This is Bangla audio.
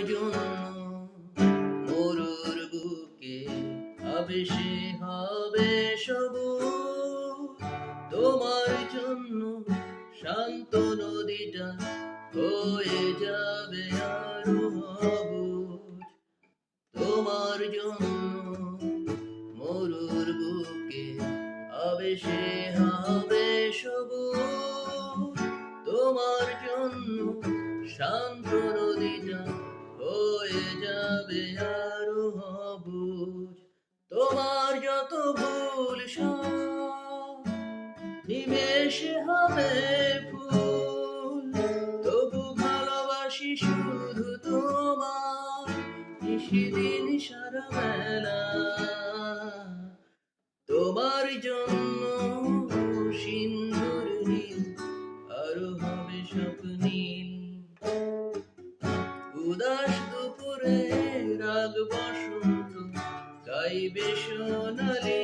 জন্য মরুর বুকে আবেশে হবে সবুজ, তোমার জন্য শান্ত নদীটা হয়ে যাবে আরো অবুঝ। তোমার জন্য মরুর বুকে আবেশে হবে সবুজ, তোমার জন্য শান্ত নদীটা হয়ে যাবে আরো অবুঝ। তোমার যত ভুল সব নিমেষে হবে ফুল, তবু ভালোবাসি শুধু তোমার নিশিদিন সারা বেলা। তোমার জন্য সিন্ধুর নীল আরো হবে স্বপ্নীল, উদাস দুপুরে রাগ বসন্ত গাইবে সোনালি